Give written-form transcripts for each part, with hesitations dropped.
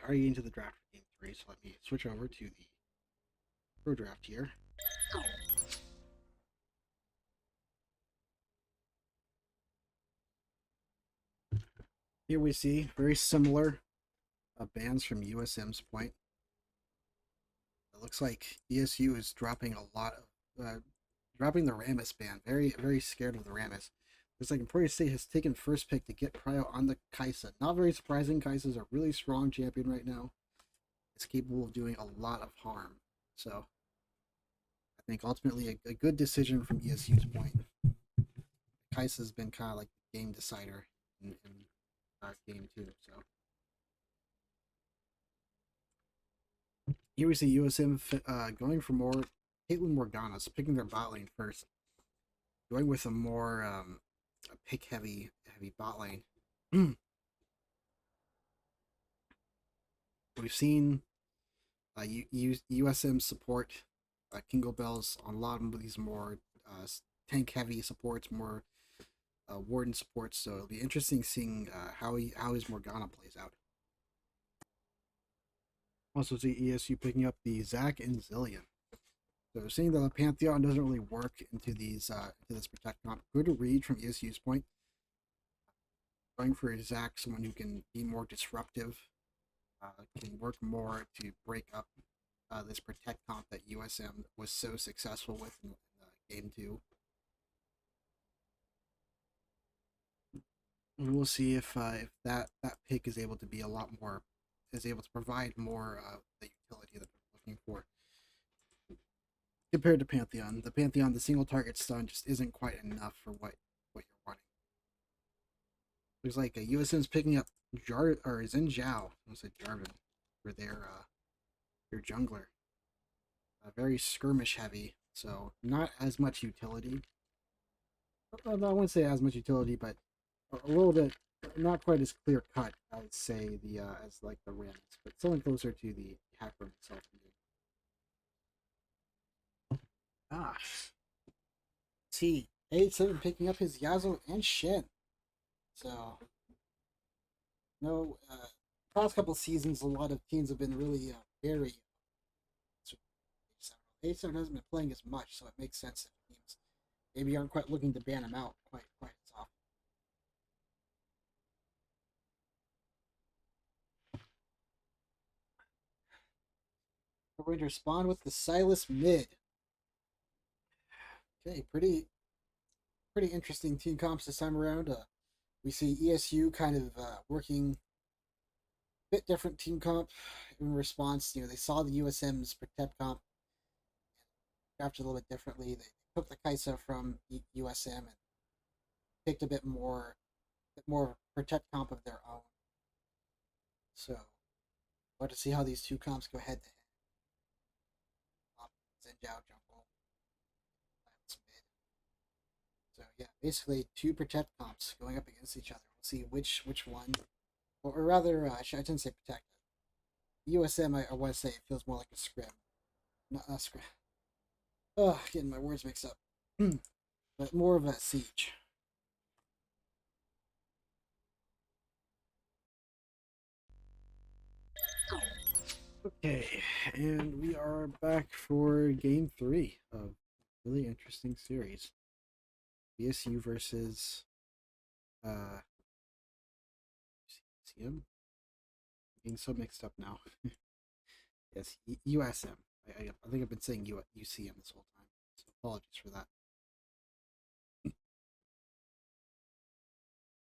already into the draft for game 3, so let me switch over to the pro draft here. Here we see very similar bans from USM's point. It looks like ESU is dropping a lot of dropping the Rammus ban. Very scared of the Rammus. Looks like Emporia State has taken first pick to get Prio on the Kaisa. Not very surprising. Kaisa's a really strong champion right now. It's capable of doing a lot of harm. So I think ultimately a good decision from ESU's point. Kaisa's been kind of like the game decider in game 2. So here we see USM going for more Caitlyn Morganas, picking their bot lane first. Going with a more a pick heavy bot lane. We've seen USM support Kingo Bells on a lot of these more tank heavy supports, more Warden supports. So it'll be interesting seeing how his Morgana plays out. Also see ESU picking up the Zac and Zillion. So seeing that the Pantheon doesn't really work into these into this protect comp. Good read from ESU's point. Going for Zac, someone who can be more disruptive, can work more to break up this protect comp that USM was so successful with in game 2. And we'll see if that pick is able to be a lot more, is able to provide more the utility that they're looking for. Compared to Pantheon, the single target stun just isn't quite enough for what you're wanting. Looks like USM's picking up Xin Zhao, I said Jarvan, for their jungler. Very skirmish heavy, so not as much utility. I wouldn't say as much utility, but a little bit, not quite as clear cut as say the as like the Rams, but something closer to the hacker itself. T87 picking up his Yasuo and Shin. So no, past couple seasons, a lot of teams have been really very. 87 hasn't been playing as much, so it makes sense if teams maybe aren't quite looking to ban him out quite as often. We're going to respond with the Silas mid. Okay, pretty interesting team comps this time around. We see ESU kind of working a bit different team comp in response. They saw the USM's protect comp and drafted a little bit differently. They took the Kaisa from USM and picked a bit more protect comp of their own. So, we'll have to see how these two comps go head to head. Zhenjiao jungle. So yeah, basically two protect comps going up against each other. We'll see which one, or rather, I shouldn't say protect. USM, I want to say it feels more like a scrim, not a scrim. Oh, getting my words mixed up. But more of a siege. Okay, and we are back for game 3 of a really interesting series. ESU versus UCM. Getting so mixed up now. Yes, USM. I think I've been saying UCM this whole time, so apologies for that.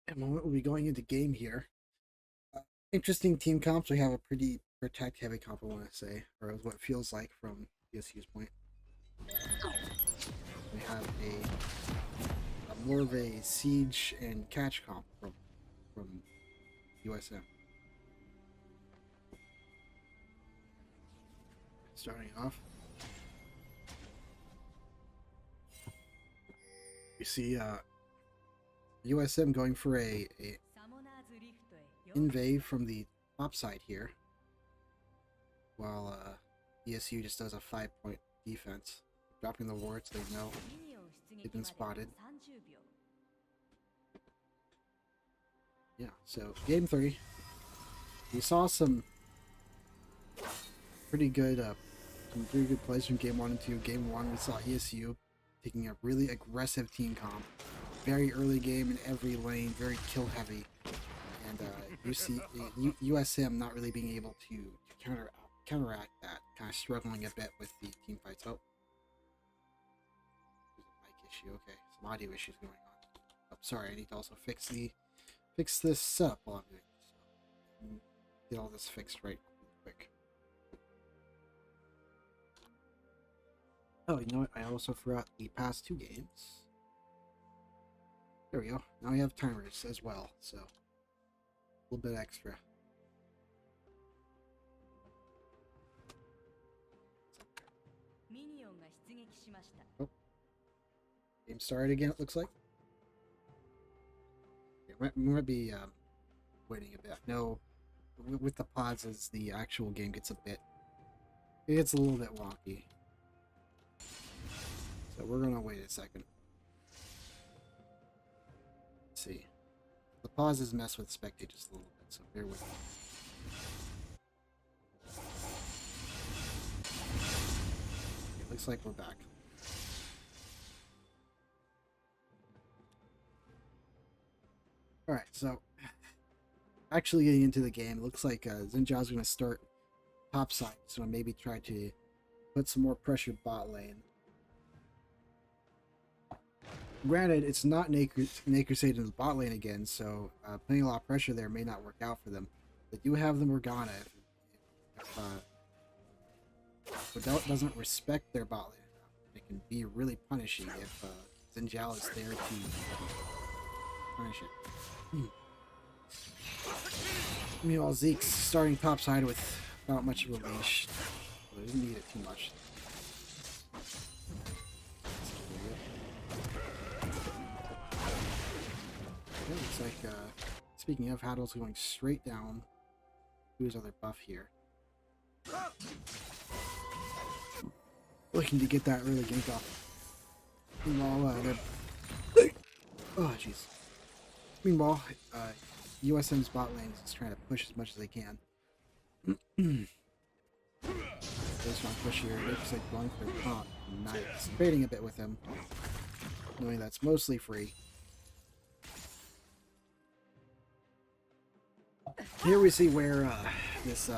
At the moment, we'll be going into game here. Interesting team comps. We have a pretty protect heavy comp, I want to say, or what it feels like from ESU's point. We have a more of a siege and catch comp from USM. Starting off, you see USM going for a invade from the top side here, while ESU just does a 5-point defense, dropping the wards. They know they've been spotted. Yeah, so game 3, we saw some pretty good, some pretty good plays from game 1 and 2. Game 1, we saw ESU taking a really aggressive team comp. Very early game in every lane, very kill heavy. And USM not really being able to counteract that, kind of struggling a bit with the team fights. Oh, there's a mic issue. Okay, some audio issues going on. Oh, sorry, I need to also fix this setup while I'm doing this. So, get all this fixed right quick. Oh, you know what? I also forgot the past 2 games. There we go. Now we have timers as well, so a little bit extra. Oh. Game started again, it looks like. Okay, we might be waiting a bit. No, with the pauses, the actual game gets it gets a little bit wonky. So we're gonna wait a second. Let's see. The pauses mess with spectators a little bit, so bear with me. It looks like we're back. Alright, so actually getting into the game, it looks like Zinjiao's going to start topside, so maybe try to put some more pressure bot lane. Granted, it's not NECC in the bot lane again, so putting a lot of pressure there may not work out for them. They do have the Morgana. If Without doesn't respect their bot lane enough, it can be really punishing if Zinjiao is there to punish it. Meanwhile, Zeke's starting topside with not much of a leash. So he doesn't need it too much. It looks like, speaking of, Haddle's going straight down to his other buff here. Looking to get that early gank off. Meanwhile, oh, jeez. Meanwhile, USM's bot lane is just trying to push as much as they can. Very strong push here. Looks like going for a pop. Nice. Baiting a bit with him, knowing that's mostly free. Here we see where this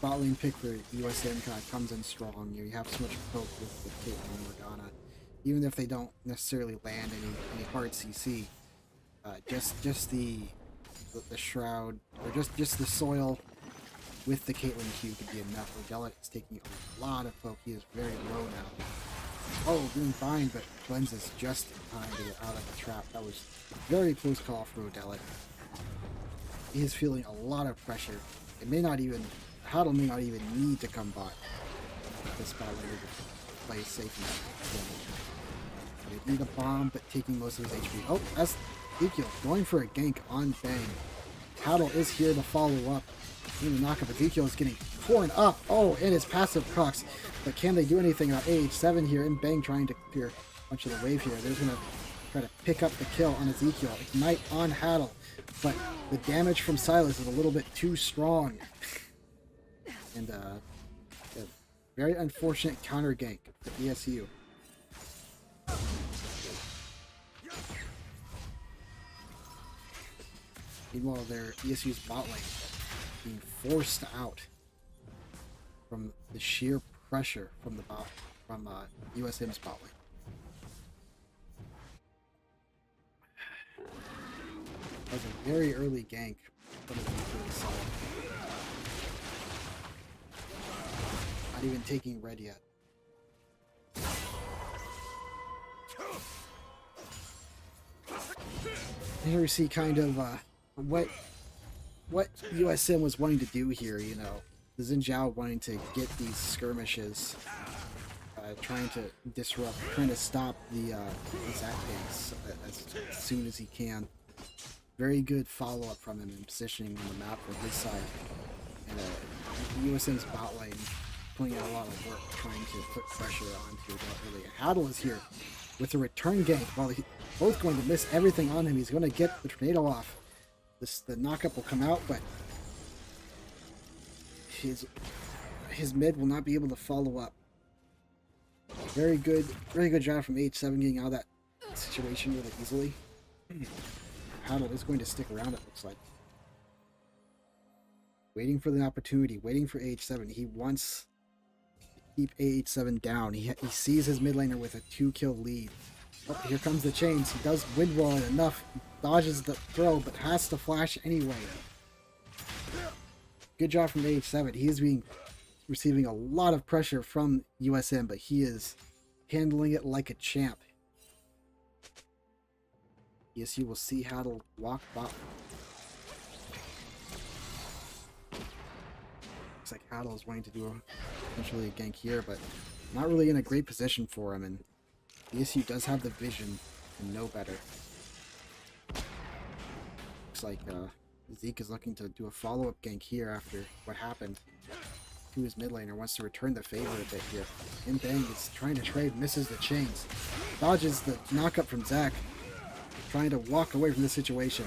bot lane pick for USM kind of comes in strong. You have so much poke with Caitlyn and Morgana, even if they don't necessarily land any hard CC. Just the shroud, or just the soil with the Caitlyn Q could be enough. Rodella is taking a lot of poke. He is very low now. Oh, doing fine, but cleanses just in time to get out of the trap. That was a very close call for Rodella. He is feeling a lot of pressure. It may not even, Haddle may not even need to come bot. This bot later to play safe enough. They need a bomb, but taking most of his HP. Oh, that's Ezekiel going for a gank on Bang. Haddle is here to follow up. Even the knockup. Ezekiel is getting torn up. Oh, and his passive procs. But can they do anything about AH7 here? And Bang trying to clear a bunch of the wave here. They're going to try to pick up the kill on Ezekiel. Ignite on Haddle. But the damage from Silas is a little bit too strong. And a very unfortunate counter gank for ESU. Meanwhile, their ESU's bot lane being forced out from the sheer pressure from the bot, from USM's bot lane. That was a very early gank. Not even taking red yet. Here we see kind of what USM was wanting to do here. You know, the Zinjiao wanting to get these skirmishes, trying to disrupt, trying to stop the Zach ganks as soon as he can. Very good follow-up from him in positioning on the map for his side. And USM's bot lane putting in a lot of work trying to put pressure onto that early. Haddle is here with a return gank. While he's both going to miss everything on him, he's going to get the tornado off. The knockup will come out, but his mid will not be able to follow up. Very good job from H7 getting out of that situation really easily. Haddle is going to stick around, it looks like. Waiting for the opportunity, waiting for H7. He wants to keep H7 down. He sees his mid laner with a 2-kill lead. Oh, here comes the chains. He does wind wall it enough. He dodges the throw, but has to flash anyway. Good job from H7. He is receiving a lot of pressure from USM, but he is handling it like a champ. ESU will see Haddle walk bot. Looks like Haddle is wanting to do potentially a gank here, but not really in a great position for him, and ESU does have the vision and know better. Looks like Zeke is looking to do a follow-up gank here after what happened to his mid laner. Wants to return the favor a bit here. Bang is trying to trade, misses the chains. Dodges the knockup from Zach. Trying to walk away from this situation.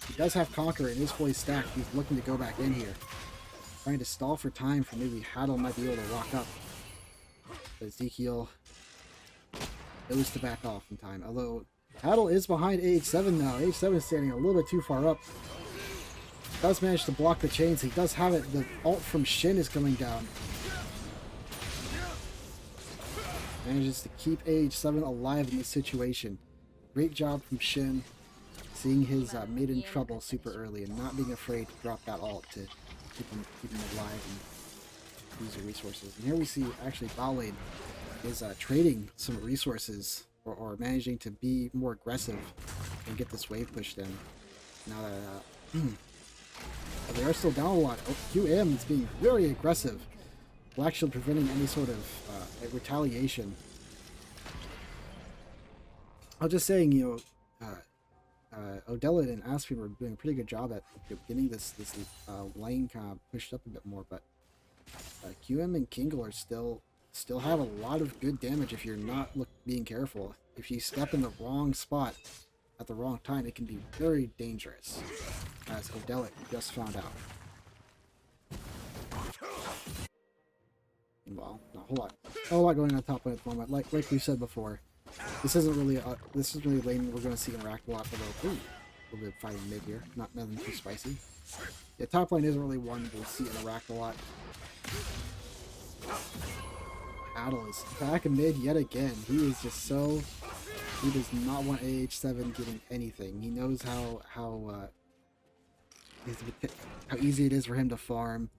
He does have Conqueror and is fully stacked. He's looking to go back in here. Trying to stall for time for maybe Haddle might be able to walk up. But Ezekiel knows to back off in time. Although Haddle is behind H7 now. H7 is standing a little bit too far up. Does manage to block the chains. He does have it. The ult from Shin is coming down. Manages to keep H7 alive in this situation. Great job from Shin. Seeing his mid in trouble super early and not being afraid to drop that ult to keep him alive and use the resources. And here we see actually bot lane is trading some resources or managing to be more aggressive and get this wave pushed in. Now that they are still down a lot. QM is being very aggressive. Black Shield preventing any sort of retaliation. I was just saying, you know, Odella and Aspie were doing a pretty good job at getting this lane kind of pushed up a bit more, but QM and Kingle are still have a lot of good damage if you're not being careful. If you step in the wrong spot at the wrong time, it can be very dangerous, as Odella just found out. Well, not a whole lot going on top lane at the moment. Like we said before, this isn't really a lane we're going to see interact a lot. Although, ooh, a little bit of fighting mid here, nothing too spicy. Yeah, top lane isn't really one we'll see interact a lot. Haddle is back in mid yet again. He is just so. He does not want AH7 getting anything. He knows how easy it is for him to farm,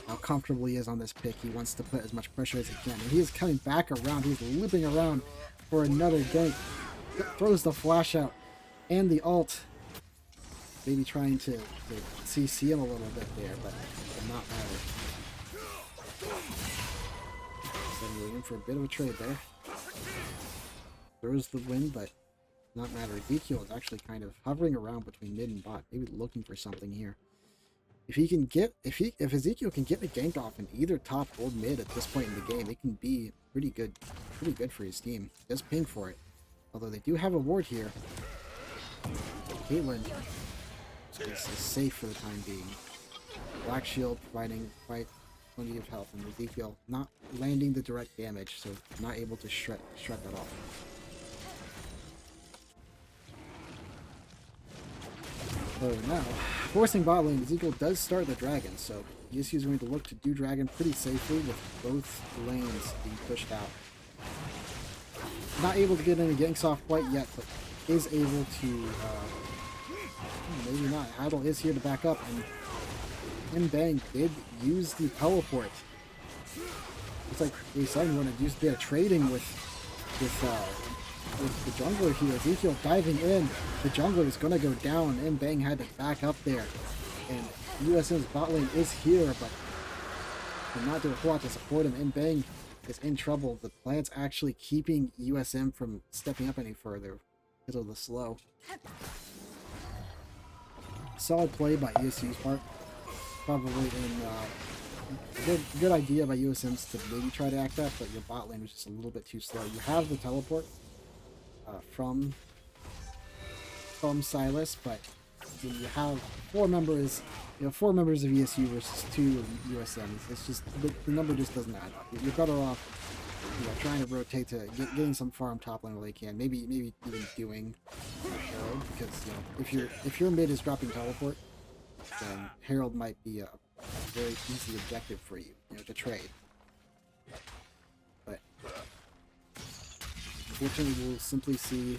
how comfortable he is on this pick. He wants to put as much pressure as he can. And he is coming back around. He's looping around for another gank. Throws the flash out and the ult. Maybe trying to CC him a little bit there, but not matter. So we're in for a bit of a trade there. Throws the win, but not matter. Ezekiel is actually kind of hovering around between mid and bot, maybe looking for something here. If Ezekiel can get a gank off in either top or mid at this point in the game, it can be pretty good for his team. He does ping for it, although they do have a ward here. Caitlyn is safe for the time being. Black Shield providing quite plenty of health, and Ezekiel not landing the direct damage, so not able to shred that off. So now, forcing bot lane, Ezekiel does start the dragon, so ESU is going to look to do dragon pretty safely with both lanes being pushed out. Not able to get any ganks off quite yet, but is able to, maybe not. Haddle is here to back up, and Bang did use the teleport. It's like we said, we want to use a bit of trading with the jungler here. Ezekiel diving in. The jungler is going to go down, and Bang had to back up there. And USM's bot lane is here, but they're not doing a whole lot to support him. And Bang is in trouble. The plant's actually keeping USM from stepping up any further because of the slow. Solid play by ESU's part. Probably good idea by USM's to maybe try to act up, but your bot lane was just a little bit too slow. You have the teleport from Silas, but when you have four members, four members of ESU versus two of USM. It's just the number just doesn't add up. You're better off, trying to rotate to getting some farm top lane where they can. Maybe even doing Herald, because if your mid is dropping teleport, then Herald might be a very easy objective for you, to trade. But unfortunately, we'll simply see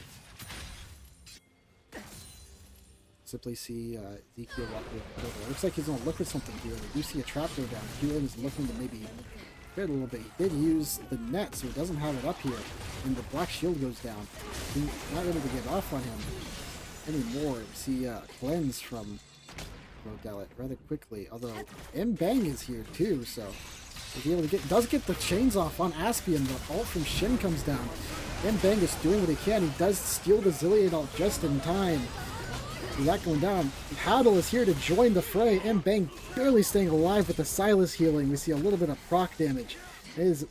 Ezekiel walk over. Looks like he's gonna look for something here. We do see a trap go down. QM is looking to maybe trade a little bit. He did use the net, so he doesn't have it up here. And the black shield goes down. He's not able to get off on him anymore. We see cleanse from Rodelit rather quickly. Although M-Bang is here too, so he's able to does get the chains off on Aspian. The ult from Shin comes down. M-Bang is doing what he can. He does steal the Zillion ult just in time. With that going down, Haddle is here to join the fray. M-Bang barely staying alive with the Silas healing. We see a little bit of proc damage. It is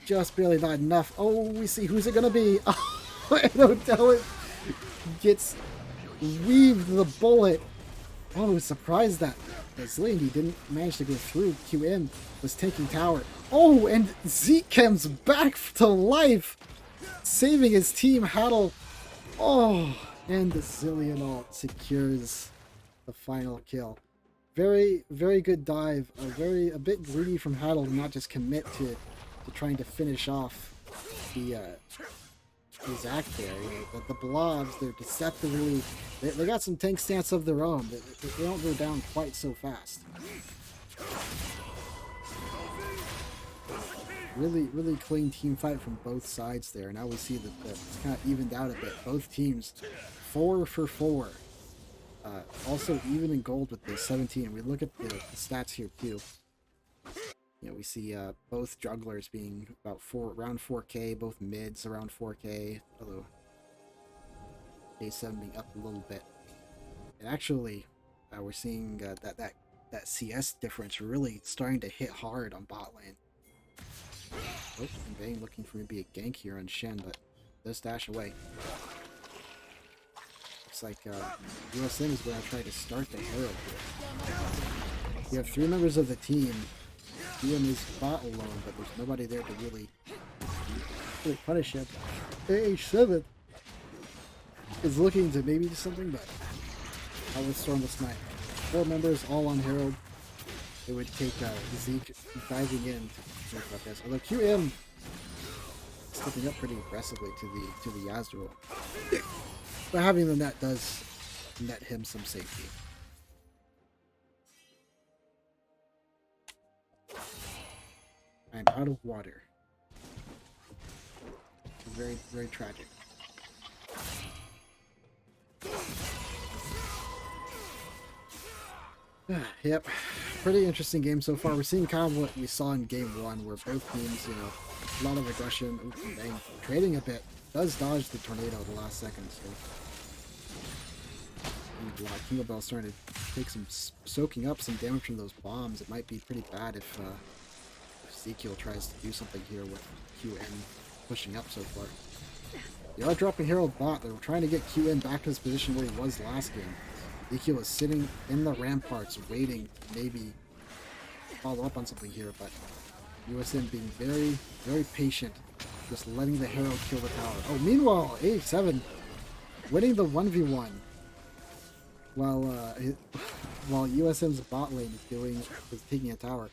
just barely not enough. Oh, we see who's it gonna be. Oh, and Rodelit gets weaved the bullet. Oh, I was surprised that Zillion didn't manage to go through. QM was taking tower. Oh, and Zeke comes back to life, saving his team. Haddle. Oh. And the Zillion ult secures the final kill. Very, very good dive. A bit greedy from Haddle to not just commit to trying to finish off the Zac there. The blobs, they're deceptively... They got some tank stance of their own. They don't go down quite so fast. Really, really clean team fight from both sides there. Now we see that it's kind of evened out a bit. Both teams 4 for 4. Also even in gold with the 17. We look at the stats here too. We see both jugglers being about around 4K, both mids around 4K, although A7 being up a little bit. And actually, we're seeing that CS difference really starting to hit hard on bot lane. Oh, and Bang looking for maybe a gank here on Shen, but does dash away. Looks like USM is going to try to start the Herald here. We have 3 members of the team. DM is bot alone, but there's nobody there to really punish him. AH7 is looking to maybe do something, but I will storm the snipe. 4 members all on Herald. It would take Zeke diving in to think about this. Although QM stepping up pretty aggressively to the Yasuo. But having the net does net him some safety. I'm out of water. Very, very tragic. Yep, pretty interesting game so far. We're seeing kind of what we saw in game 1, where both teams, a lot of aggression. Ooh, Bang, trading a bit. Does dodge the tornado at the last second, so. King of Bell starting to take soaking up some damage from those bombs. It might be pretty bad if Ezekiel tries to do something here with QN pushing up so far. They are dropping Herald bot. They're trying to get QN back to his position where he was last game. Ezekiel is sitting in the ramparts waiting to maybe follow up on something here, but USM being very, very patient, just letting the Herald kill the tower. Oh, meanwhile, AH7 winning the 1v1 while USM's bot lane is taking a tower.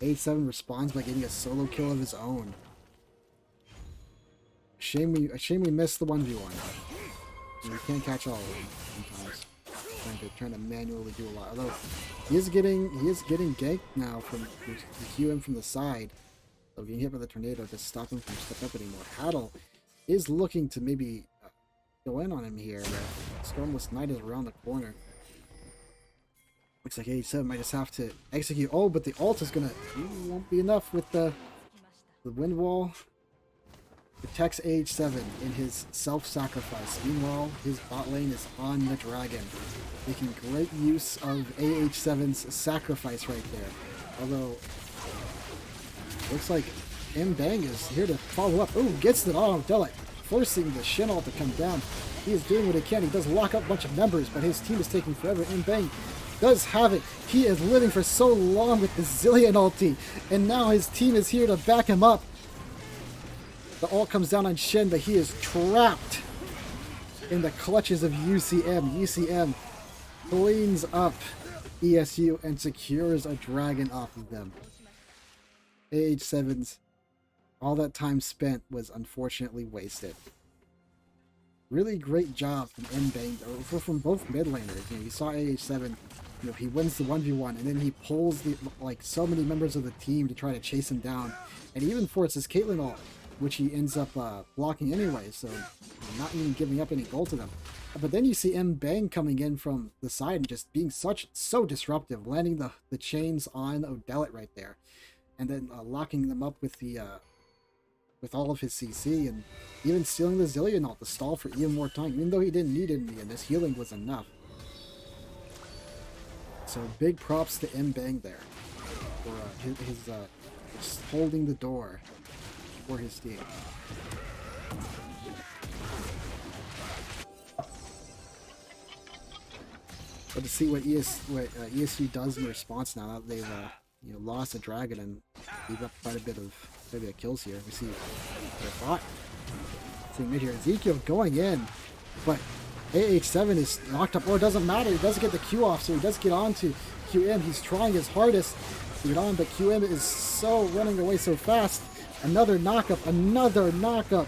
AH7 responds by getting a solo kill of his own. Shame we missed the 1v1. We can't catch all of them sometimes. Trying to manually do a lot. Although he is getting ganked now from the QM from the side. So getting hit by the tornado to stop him from stepping up anymore. Haddle is looking to maybe go in on him here. Stormless Knight is around the corner. Looks like AH7 might just have to execute. Oh, but the ult is gonna won't be enough with the wind wall. Protects AH7 in his self-sacrifice. Meanwhile, his bot lane is on the dragon, making great use of AH7's sacrifice right there. Although, looks like M-Bang is here to follow up. Oh, gets it. Oh, Delit forcing the Shin ult to come down. He is doing what he can. He does lock up a bunch of members, but his team is taking forever. Bang does have it. He is living for so long with the Zillion ulti, and now his team is here to back him up. The ult comes down on Shin, but he is trapped in the clutches of UCM. UCM cleans up ESU and secures a dragon off of them. AH7's, all that time spent was unfortunately wasted. Really great job from Bang, or from both mid laners. You saw AH7, he wins the 1v1, and then he pulls so many members of the team to try to chase him down, and even forces Caitlyn ult, which he ends up blocking anyway, so not even giving up any gold to them. But then you see Bang coming in from the side and just being so disruptive, landing the chains on Odelit right there, and then locking them up with the with all of his CC, and even stealing the Zillion ult to stall for even more time, even though he didn't need it in the end. His healing was enough. So big props to Bang there for his just holding the door for his team. But to see what ESU does in response now that they've lost a dragon and leave up quite a bit of kills here. We see their bot. See mid here. Ezekiel going in, but AH7 is knocked up. Oh, it doesn't matter. He doesn't get the Q off, so he does get on to QM. He's trying his hardest to get on, but QM is so running away so fast. Another knockup, another knockup.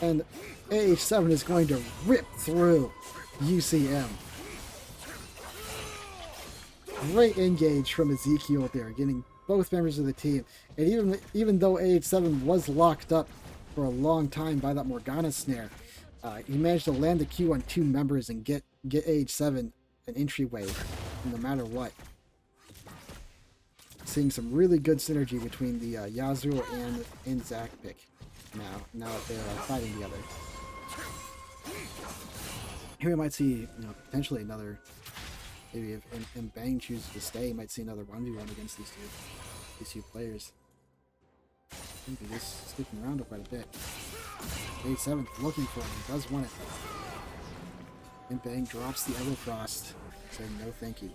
And AH7 is going to rip through UCM. Great engage from Ezekiel there, getting both members of the team. And even though AH7 was locked up for a long time by that Morgana snare, he managed to land the Q on 2 members and get AH7 an entryway no matter what. Seeing some really good synergy between the Yasuo and Zac pick now that they're fighting together. Here we might see potentially another, maybe if Bang chooses to stay, you might see another 1v1 against these two players. I think they're just sticking around quite a bit. A7 looking for him, he does want it. And Bang drops the Everfrost, saying no thank you.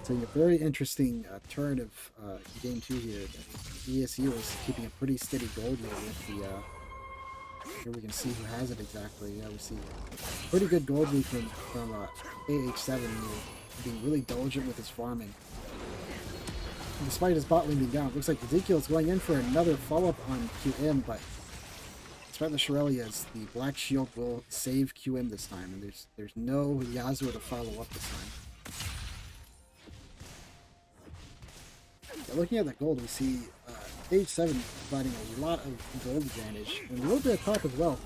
So a very interesting turn of game 2 here. ESU is keeping a pretty steady gold lead with the here we can see who has it exactly. Yeah, we see pretty good gold lead from AH7, being really diligent with his farming. And despite his bot lane being down, it looks like Ezekiel's going in for another follow-up on QM, but despite the Shurelias, the Black Shield will save QM this time, and there's no Yasuo to follow up this time. Looking at the gold, we see H7 providing a lot of gold advantage, and a little bit of top as well.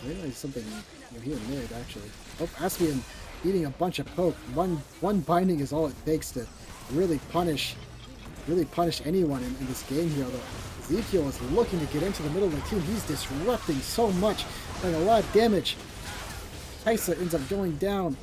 I realize something here in mid, actually. Oh, Aspian eating a bunch of poke. One binding is all it takes to really punish anyone in this game here. Although Ezekiel is looking to get into the middle of the team. He's disrupting so much, doing a lot of damage. Kaisa ends up going down.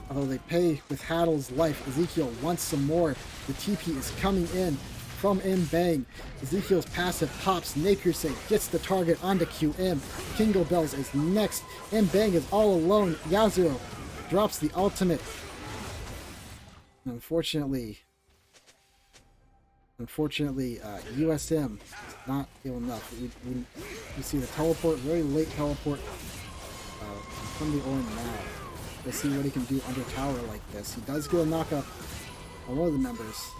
Although they pay with Haddle's life, Ezekiel wants some more. The TP is coming in from Bang. Ezekiel's passive pops, Napier Sing gets the target onto QM. Kingle Bells is next. Bang is all alone. Yasuo drops the ultimate. Unfortunately, USM is not ill enough. We see the teleport, very late teleport from the Ornn now. Let's see what he can do under tower like this. He does get a knockup on one of the members.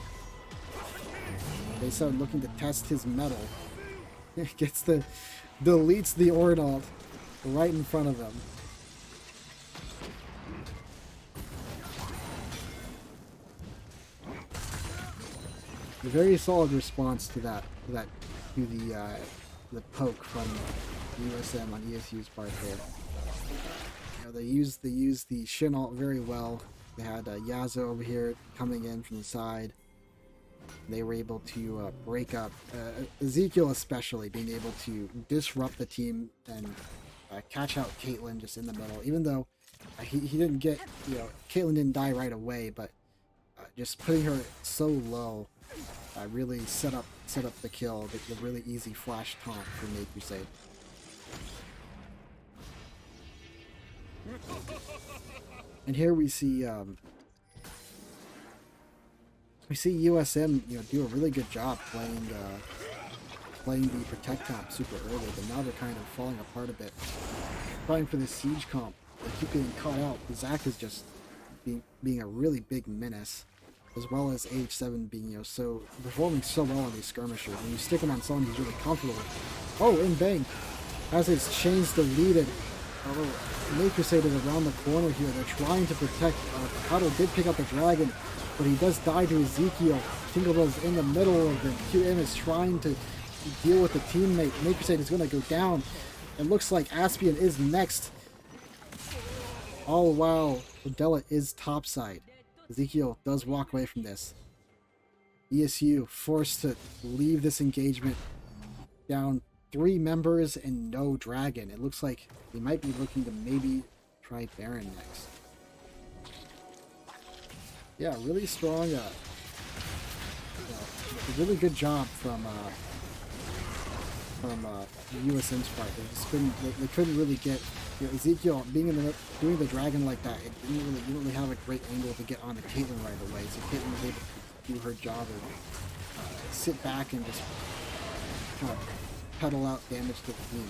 They started looking to test his metal. Deletes the Ornn ult right in front of him. A very solid response to the poke from USM on ESU's part there. They used the Shin ult very well. They had Yasuo over here coming in from the side. They were able to break up Ezekiel, especially being able to disrupt the team and catch out Caitlyn just in the middle. Even though he didn't get, Caitlyn didn't die right away, but just putting her so low really set up the kill, the really easy flash taunt for May Crusade. And here we see USM, you know, do a really good job playing the protect comp super early, but now they're kind of falling apart a bit. Trying for the siege comp, they keep getting caught out. Zac is just being a really big menace, as well as AH7 being, you know, performing so well on these skirmishers. When you stick him on someone he's really comfortable with. Oh, and bang! As his chains deleted. May Crusade is around the corner here. They're trying to protect. Kato did pick up the dragon, but he does die to Ezekiel. Tinglebell's in the middle of them. QM is trying to deal with the teammate. May Crusade is going to go down. It looks like Aspian is next. Oh wow, Odella is topside. Ezekiel does walk away from this. ESU forced to leave this engagement, down 3 members and no dragon. It looks like they might be looking to maybe try Baron next. Yeah, really strong, really good job from USM's part. They couldn't really get, you know, Ezekiel doing the dragon like that. It didn't really have a great angle to get on the Caitlyn right away. So Caitlyn was able to do her job and sit back and just kind of pedal out damage to the team.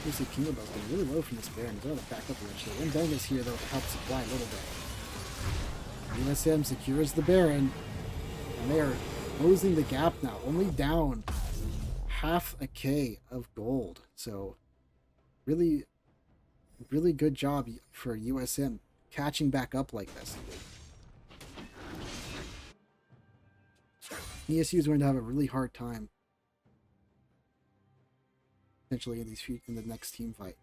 You see King of Bells getting really low from this Baron. He's going to back up eventually. And Bang is here though to help supply a little bit. USM secures the Baron, and they are closing the gap now. Only down half a K of gold. So really good job for USM catching back up like this. ESU is going to have a really hard time potentially in the next team fight.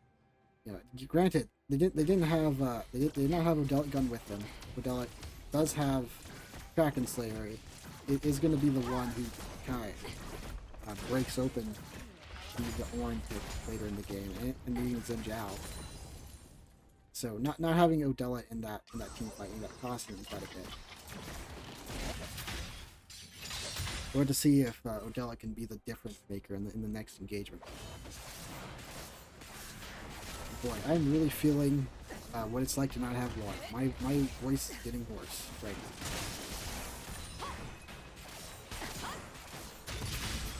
Yeah, granted, they didn't have Odella gun with them. Odella does have Kraken Slayer. It is going to be the one who kind of breaks open the orange later in the game, and leaving Zhen Zhao. So not having Odella in that team fight, in that costing quite a bit. We're to see if Odella can be the difference maker in the next engagement. Boy, I'm really feeling what it's like to not have one. My voice is getting hoarse right now.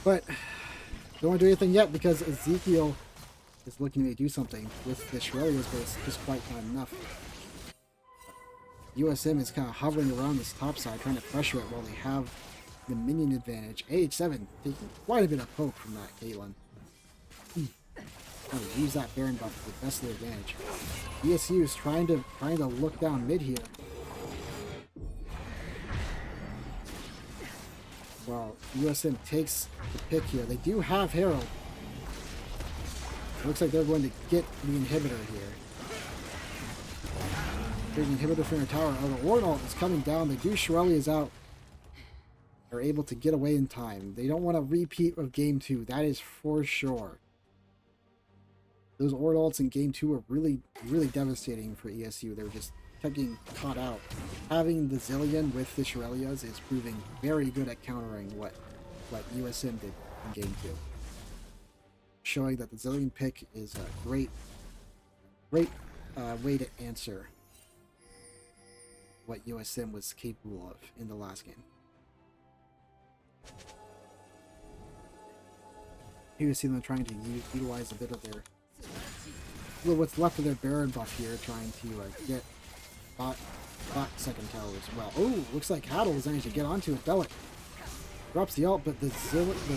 But don't want to do anything yet because Ezekiel is looking to do something with the Shurelya's, but it's just quite not enough. USM is kind of hovering around this top side, trying to pressure it while they have the minion advantage. AH7 taking quite a bit of poke from that Caitlyn. Trying to use that Baron buff to the best of their advantage. ESU is trying to look down mid here. Well, USM takes the pick here. They do have Herald. It looks like they're going to get the inhibitor here. There's an inhibitor from their tower. Oh, the Ward ult is coming down. They do Shurelya is out. They're able to get away in time. They don't want a repeat of game 2. That is for sure. Those Ward ults in game 2 are really devastating for ESU. They were just kept getting caught out. Having the Zillion with the Shurelya's is proving very good at countering what USM did in game 2. Showing that the Zillion pick is a great way to answer what USM was capable of in the last game. Here you see them trying to utilize a bit of their what's left of their Baron buff here, trying to get bot second tower as well. Oh, looks like Haddle is managed to get onto it. Bellic drops the ult, but the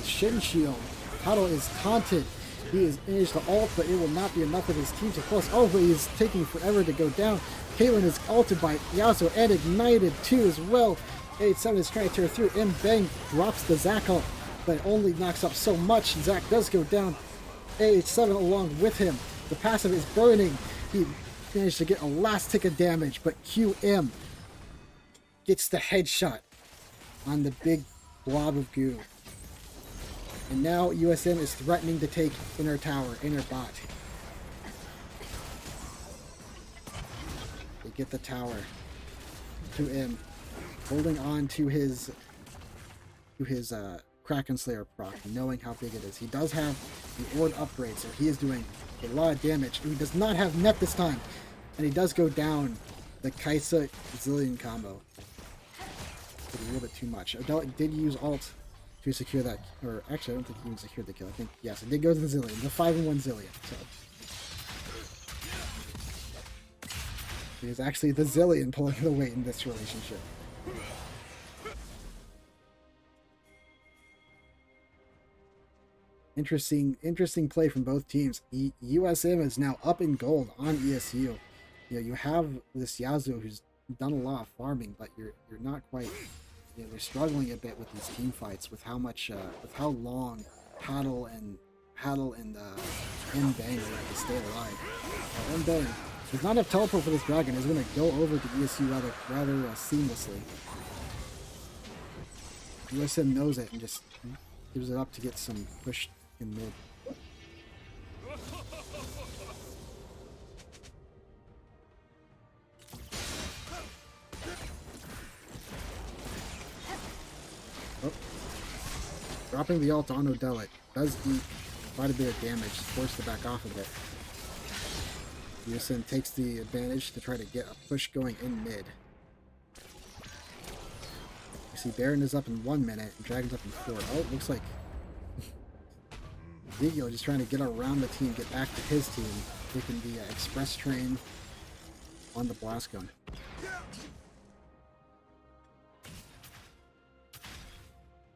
Shin Shield. Haddle is taunted. He is managed to ult, but it will not be enough of his team to close. Oh, but he's taking forever to go down. Caitlyn is ulted by Yasuo and ignited too as well. 8-7 is trying to tear through, and Bang drops the Zac ult, but it only knocks up so much. Zac does go down. AH7 along with him. The passive is burning. He managed to get a last tick of damage, but QM gets the headshot on the big blob of goo. And now USM is threatening to take inner tower, inner bot. They get the tower. QM holding on to his Kraken Slayer proc, knowing how big it is. He does have the Ord upgrade, so he is doing a lot of damage. He does not have net this time, and he does go down the Kaisa Zillion combo. It's a little bit too much. Adelic did use ult to secure that, or actually I don't think he even secured the kill. I think, yes, it did go to the Zillion, the 5-in-1 Zillion. So it is actually the Zillion pulling the weight in this relationship. Interesting play from both teams. USM is now up in gold on ESU. You have this Yasuo who's done a lot of farming, but you're not quite. They're struggling a bit with these team fights, with how long Paddle and Mbang are to stay alive. Mbang does not have teleport for this dragon. Is going to go over to ESU rather seamlessly. USM knows it and just gives it up to get some push in mid. Oh. Dropping the ult on Odelic does eat quite a bit of damage, forced to back off a bit. USM takes the advantage to try to get a push going in mid. You see Baron is up in 1 minute and Dragon's up in 4. Oh, it looks like Vigio just trying to get around the team, get back to his team, taking the express train on the blast gun.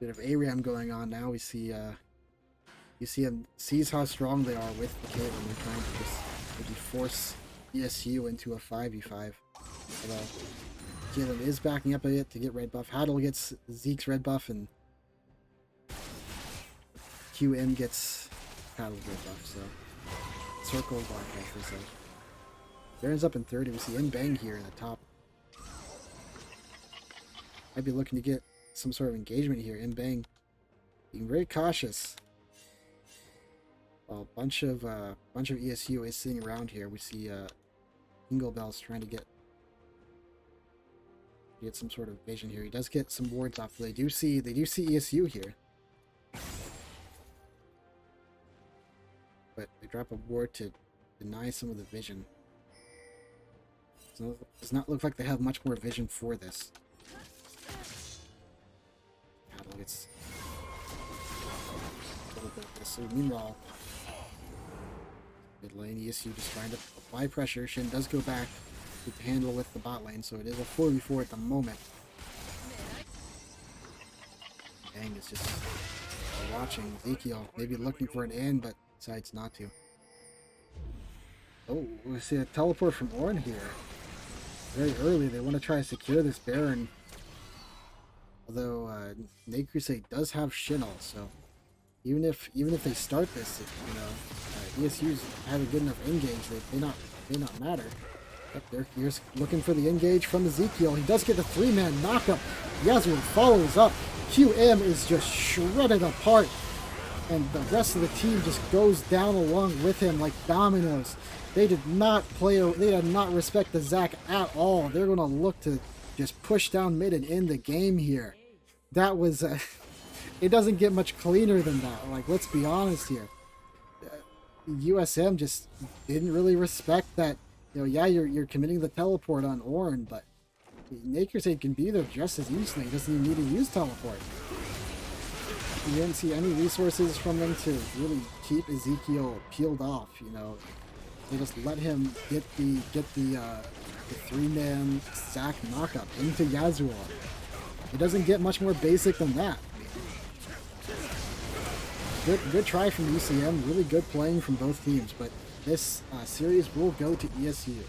Bit of ARAM going on now. We see you see him sees how strong they are with the Caitlyn. They're trying to just maybe force ESU into a 5v5. Although Caitlyn is backing up a bit to get red buff. Haddle gets Zeke's red buff, and QM gets Paddle's red buff, so circle block as they say. Baron's up in 30. We see Mbang here in the top. Might be looking to get some sort of engagement here. Mbang being very cautious. Well, a bunch of ESU is sitting around here. We see Inglebell's trying to get some sort of vision here. He does get some wards off. They do see ESU here. But they drop a ward to deny some of the vision. So it does not look like they have much more vision for this. Paddle gets a little bit of this. So meanwhile, mid lane, ESU just trying to apply pressure. Shin does go back to handle with the bot lane, so it is a 4v4 at the moment. Dang, it's just watching Ezekiel, maybe looking for an end, but decides not to. Oh, we see a teleport from Ornn here. Very early, they want to try to secure this Baron. Although NECC does have Shin ult, so even if they start this, ESU's have a good enough engage, they may not matter. Yep, they're here's looking for the engage from Ezekiel. He does get the 3-man knockup. Yasuo follows up. QM is just shredded apart, and the rest of the team just goes down along with him like dominoes. They did not respect the Zac at all. They're going to look to just push down mid and end the game here. That was, it doesn't get much cleaner than that. Like, let's be honest here. USM just didn't really respect that. Yeah, you're committing the teleport on Ornn, but NECC can be there just as easily. He doesn't even need to use teleport. You didn't see any resources from them to really keep Ezekiel peeled off. They just let him get the 3-man Zac knockup into Yasuo. It doesn't get much more basic than that. Good try from UCM. Really good playing from both teams, but this series will go to ESU.